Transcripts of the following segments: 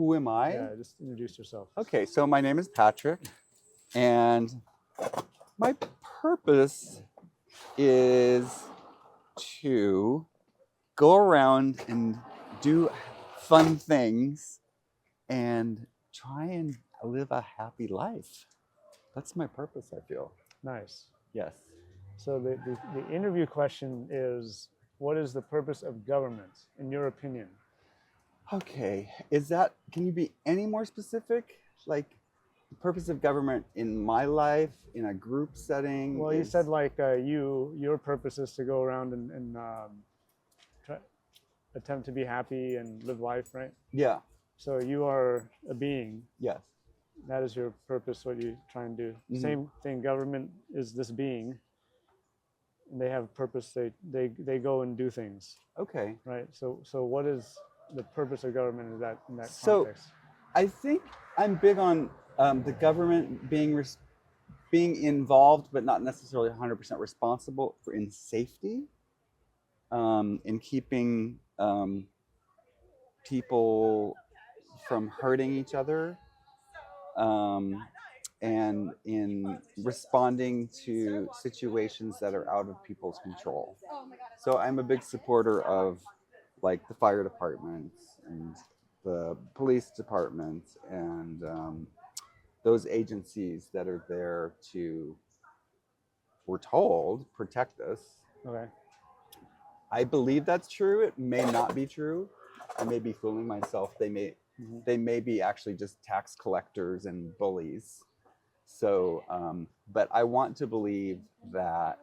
Who am I? Yeah, just introduce yourself. Okay, so my name is Patrick, and my purpose is to go around and do fun things and try and live a happy life. That's my purpose, I feel. Nice. Yes. So the interview question is, what is the purpose of government, in your opinion? Okay, can you be any more specific? Like, the purpose of government in my life, in a group setting? Well, you said like your purpose is to go around and try, attempt to be happy and live life, right? Yeah, So you are a being. yes. That is your purpose, what you try and do. Mhm. Same thing, government is this being. And they have a purpose, they go and do things, Okay. right? So what is the purpose of government in that So context? I think I'm big on the government being involved, but not necessarily 100% responsible in safety, in keeping people from hurting each other, and in responding to situations that are out of people's control. So I'm a big supporter of like the fire departments and the police departments and those agencies that are there to, we're told, protect us. Okay. I believe that's true. It may not be true. I may be fooling myself. They may be actually just tax collectors and bullies. So, but I want to believe that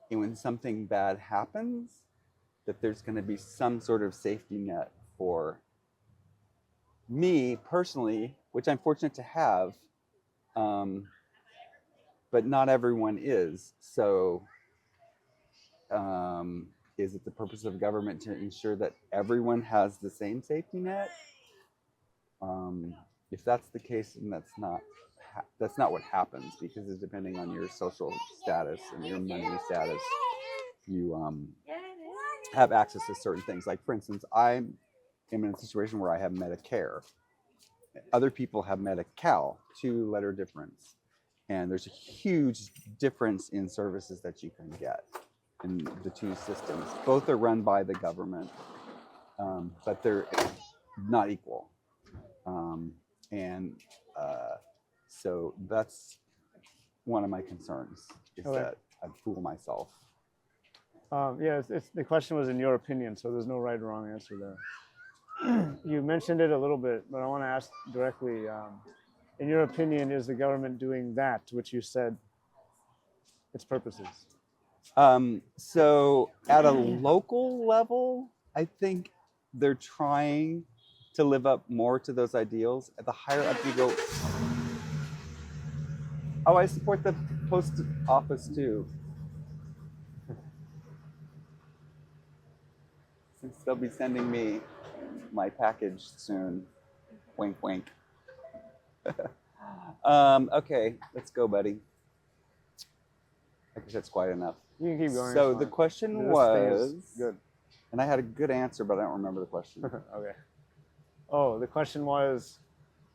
when something bad happens, that there's going to be some sort of safety net for me personally, which I'm fortunate to have, but not everyone is. So, is it the purpose of government to ensure that everyone has the same safety net? If that's the case, then that's not what happens, because it's depending on your social status and your money status. You have access to certain things. Like, for instance, I am in a situation where I have Medicare. Other people have Medi-Cal, 2-letter difference. And there's a huge difference in services that you can get in the two systems. Both are run by the government, but they're not equal. And so that's one of my concerns, is that I fool myself. Yeah, the question was in your opinion, so there's no right or wrong answer there. You mentioned it a little bit, but I want to ask directly, in your opinion, is the government doing that, which you said its purposes? So at a local level, I think they're trying to live up more to those ideals. At the higher up you go, oh, I support the post office too, since they'll be sending me my package soon. Wink, wink. Okay, let's go, buddy. I guess that's quite enough. You can keep going. So the question was good, and I had a good answer, but I don't remember the question. Okay. Oh, the question was,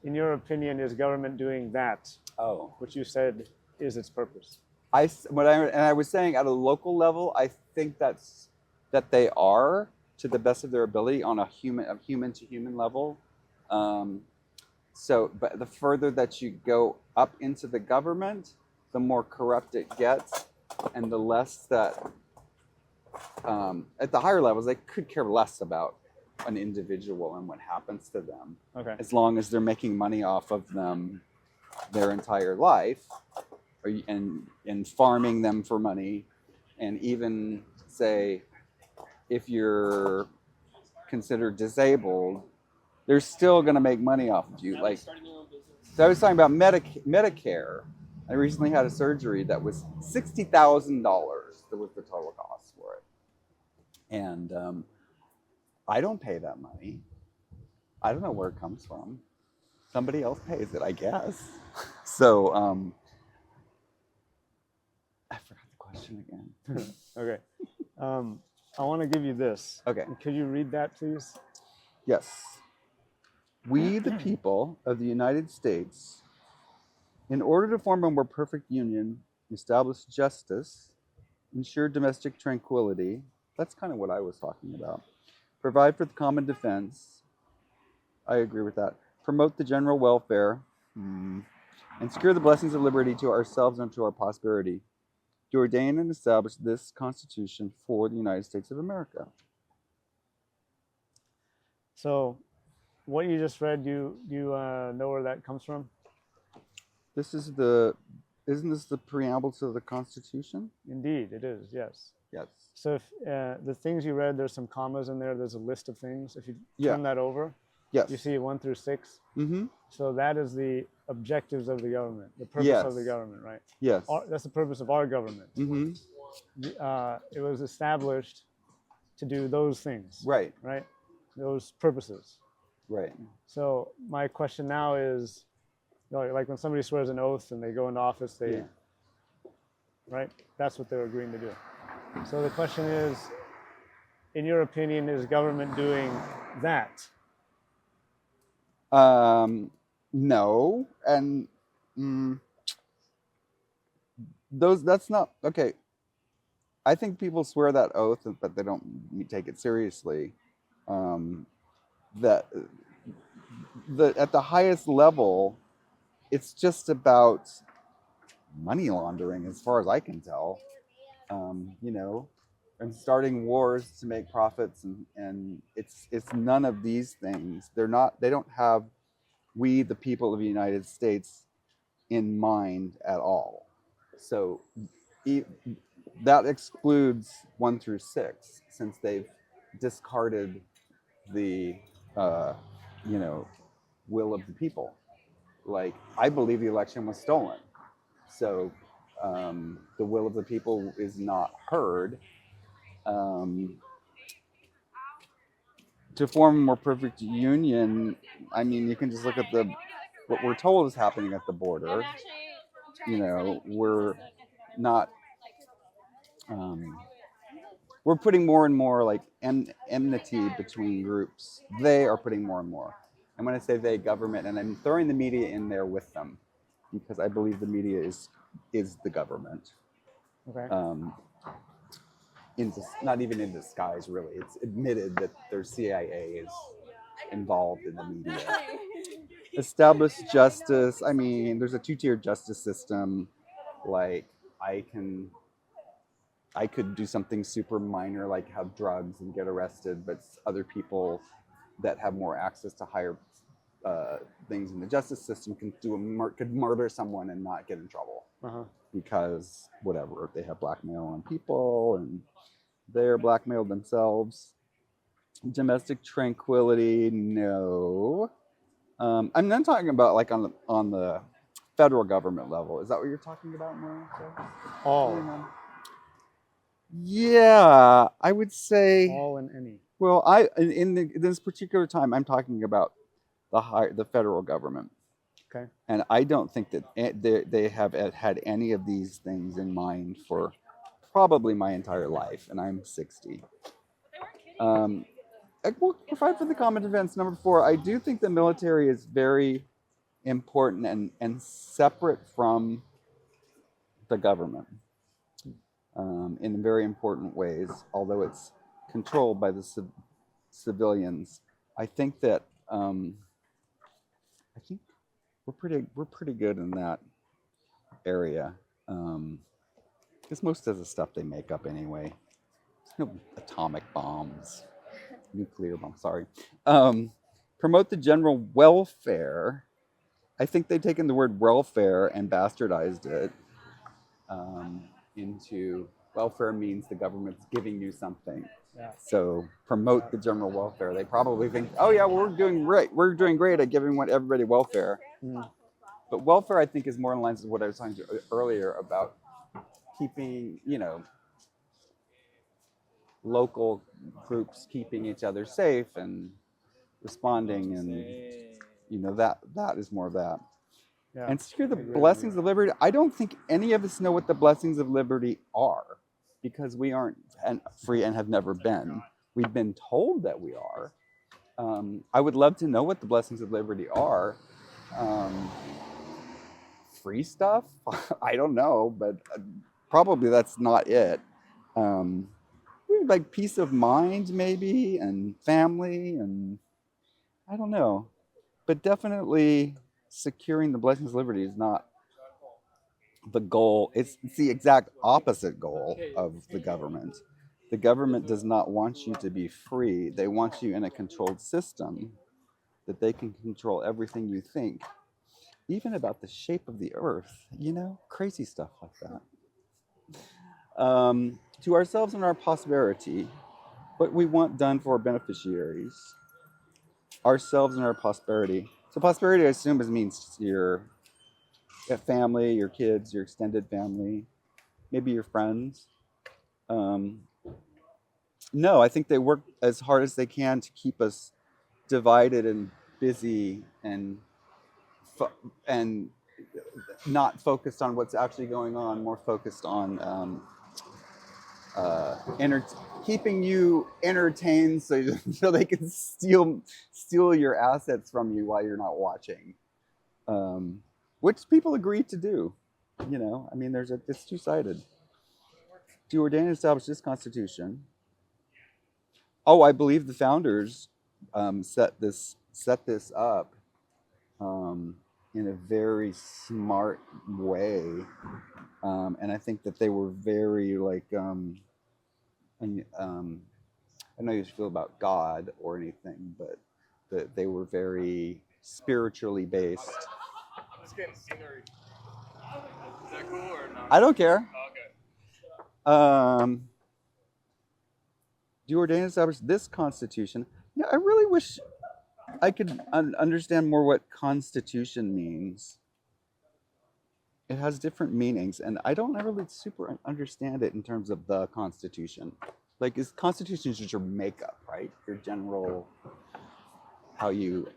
in your opinion, is government doing that? Oh, which you said is its purpose. I was saying at a local level, I think that they are, to the best of their ability, on a human to human level. So, but the further that you go up into the government, the more corrupt it gets, and the less that at the higher levels, they could care less about an individual and what happens to them. Okay. As long as they're making money off of them their entire life, and farming them for money, and even say, if you're considered disabled, they're still going to make money off of you. Like, so I was talking about Medicare. I recently had a surgery that was $60,000. That was the total cost for it, and I don't pay that money. I don't know where it comes from. Somebody else pays it, I guess. So I forgot the question again. Okay. I want to give you this. Okay. Could you read that, please? Yes. We, the people of the United States, in order to form a more perfect union, establish justice, ensure domestic tranquility. That's kind of what I was talking about. Provide for the common defense. I agree with that. Promote the general welfare. And secure the blessings of liberty to ourselves and to our posterity. To ordain and establish this Constitution for the United States of America. So, what you just read, you know where that comes from? This is isn't this the preamble to the Constitution? Indeed, it is. Yes. Yes. So, if the things you read, there's some commas in there. There's a list of things. If you Yeah. turn that over, Yes. you see 1 through 6. Mm-hmm. So that is the objectives of the government, the purpose Yes. of the government, right? Yes. That's the purpose of our government. Mm-hmm. It was established to do those things, Right. right? Those purposes. Right. So my question now is, like when somebody swears an oath and they go into office, they, right? That's what they're agreeing to do. So the question is, in your opinion, is government doing that? No, and that's not okay. I think people swear that oath, but they don't take it seriously. That at the highest level, it's just about money laundering, as far as I can tell. And starting wars to make profits, and it's none of these things. They don't have we, the people of the United States, in mind at all. So that excludes 1 through 6, since they've discarded the will of the people. Like, I believe the election was stolen. So the will of the people is not heard. To form a more perfect union, I mean, you can just look at what we're told is happening at the border. We're not. We're putting more and more like enmity between groups. They are putting more and more. And when I say they, government, and I'm throwing the media in there with them, because I believe the media is the government. Okay. Not even in disguise, really. It's admitted that their CIA is involved in the media. Establish justice. I mean, there's a 2-tier justice system. Like, I could do something super minor, like have drugs and get arrested, but other people that have more access to higher things in the justice system could murder someone and not get in trouble. Because whatever, they have blackmail on people and they're blackmailed themselves. Domestic tranquility, no. I'm not talking about like on the federal government level. Is that what you're talking about, more? All. Yeah, I would say all and any. Well, in this particular time, I'm talking about the federal government. Okay. And I don't think that they have had any of these things in mind for probably my entire life, and I'm 60. We'll provide for the common defense. Number 4, I do think the military is very important and separate from the government in very important ways, although it's controlled by the civilians. I think that we're pretty good in that area. Because most of the stuff they make up anyway. There's no atomic bombs, nuclear bombs. Sorry. Promote the general welfare. I think they've taken the word welfare and bastardized it into welfare means the government's giving you something. Yeah. So promote the general welfare. They probably think, oh yeah, we're doing great. We're doing great at giving everybody welfare. But welfare, I think, is more in line with what I was talking to earlier about keeping, local groups keeping each other safe and responding, and that is more of that. Yeah. And secure the blessings of liberty. I don't think any of us know what the blessings of liberty are, because we aren't free and have never been. We've been told that we are, I would love to know what the blessings of liberty are. Um, Free stuff? I don't know, but probably that's not it. Um, like peace of mind, maybe, and family, and I don't know. But definitely securing the blessings of liberty is not the goal. It's the exact opposite goal of the government. The government does not want you to be free. They want you in a controlled system that they can control everything you think, even about the shape of the earth, crazy stuff like that. To ourselves and our posterity, what we want done for our beneficiaries, ourselves and our posterity. So posterity, I assume, means your family, your kids, your extended family, maybe your friends. Um, no, I think they work as hard as they can to keep us divided and busy and not focused on what's actually going on, more focused on keeping you entertained so they can steal your assets from you while you're not watching, which people agree to do. I mean, it's two-sided. To ordain and establish this Constitution. Oh, I believe the founders set this up in a very smart way, and I think that they were very and I don't know how you feel about God or anything, but that they were very spiritually based. I'm just getting scenery. Is that cool or not? I don't care. Oh, okay. Do you ordain and establish this Constitution? Yeah, I really wish I could understand more what Constitution means. It has different meanings, and I don't really super understand it in terms of the Constitution. Like, is Constitution just your makeup, right? Your general, how you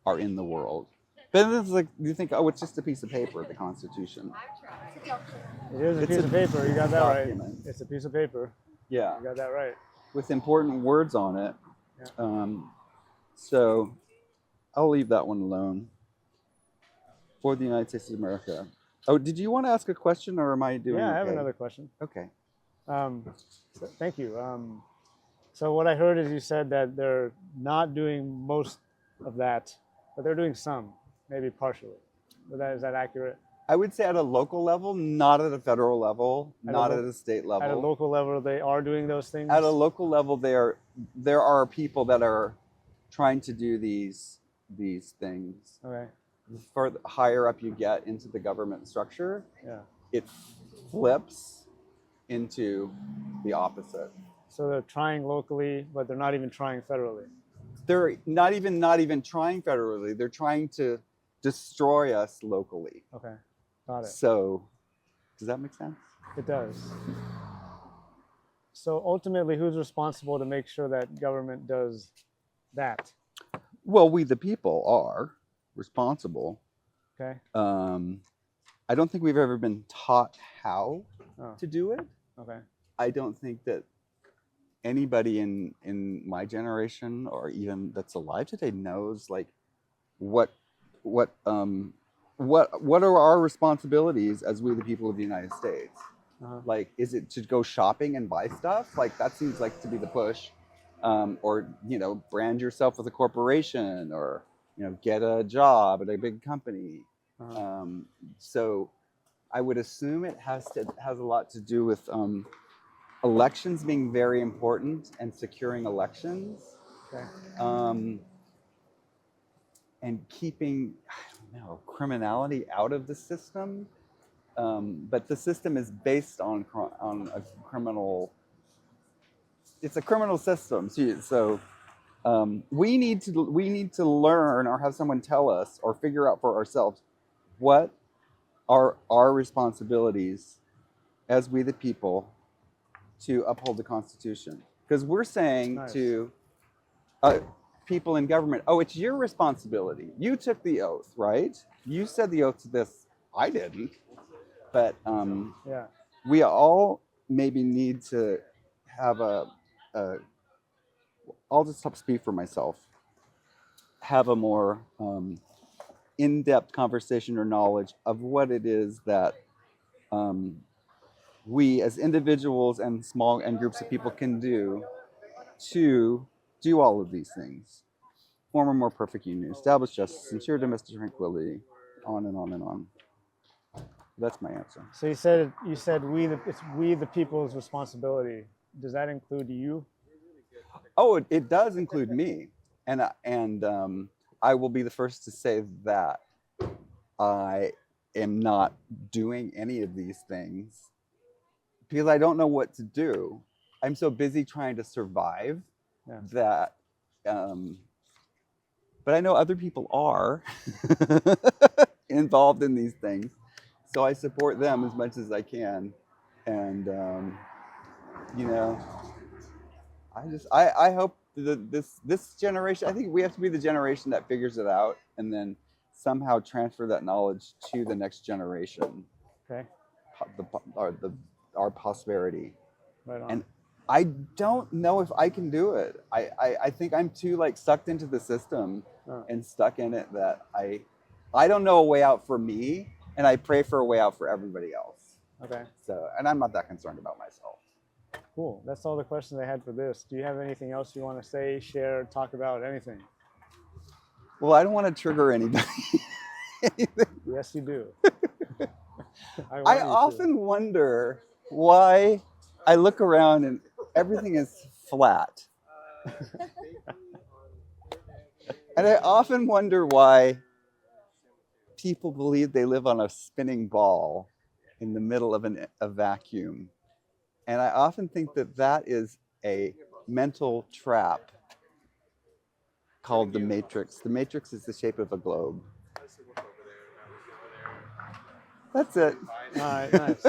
are in the world. But then it's like, you think, oh, it's just a piece of paper, the Constitution. It is a It's piece a of paper. You got that document. right. It's a piece of paper. Yeah, You got that right. with important words on it. Yeah. So I'll leave that one alone. For the United States of America. Oh, did you want to ask a question, or am I doing Yeah, I have okay? another question. Okay. Thank you. So what I heard is you said that they're not doing most of that, but they're doing some, maybe partially. Is that accurate? I would say at a local level, not at a federal level, not at a state level. At a local level, they are doing those things? At a local level, there are people that are trying to do these things. Okay. The further higher up you get into the government structure, Yeah. it flips into the opposite. So they're trying locally, but they're not even trying federally. They're not even trying federally. They're trying to destroy us locally. Okay. Got it. So, does that make sense? It does. So ultimately, who's responsible to make sure that government does that? Well, we the people are responsible. Okay. I don't think we've ever been taught how to do it. Okay. I don't think that anybody in my generation or even that's alive today knows like what are our responsibilities as we the people of the United States. Like, is it to go shopping and buy stuff? Like, that seems like to be the push. Or brand yourself with a corporation, or get a job at a big company. So I would assume it has a lot to do with elections being very important and securing elections. Okay. And keeping, I don't know, criminality out of the system. But the system is based on a criminal. It's a criminal system. So we need to learn, or have someone tell us, or figure out for ourselves what are our responsibilities as we the people to uphold the Constitution. Because we're saying to people in government, oh, it's your responsibility. You took the oath, right? You said the oath to this. I didn't. But we all maybe need to have I'll just speak for myself, have a more in-depth conversation or knowledge of what it is that we as individuals and small and groups of people can do to do all of these things. Form a more perfect union, establish justice, ensure domestic tranquility, on and on and on. That's my answer. So you said it's we the people's responsibility. Does that include you? Oh, it does include me, and I will be the first to say that I am not doing any of these things because I don't know what to do. I'm so busy trying to survive that, but I know other people are involved in these things, so I support them as much as I can, and you know, I hope that this generation. I think we have to be the generation that figures it out, and then somehow transfer that knowledge to the next generation. Okay. Our prosperity. Right on. And I don't know if I can do it. I think I'm too like sucked into the system and stuck in it that I don't know a way out for me, and I pray for a way out for everybody else. Okay. So, and I'm not that concerned about myself. Cool. That's all the questions I had for this. Do you have anything else you want to say, share, talk about, anything? Well, I don't want to trigger anybody. Yes, you do. I often wonder why I look around and everything is flat. And I often wonder why people believe they live on a spinning ball in the middle of a vacuum. And I often think that is a mental trap called the Matrix. The Matrix is the shape of a globe. That's it. All right, nice.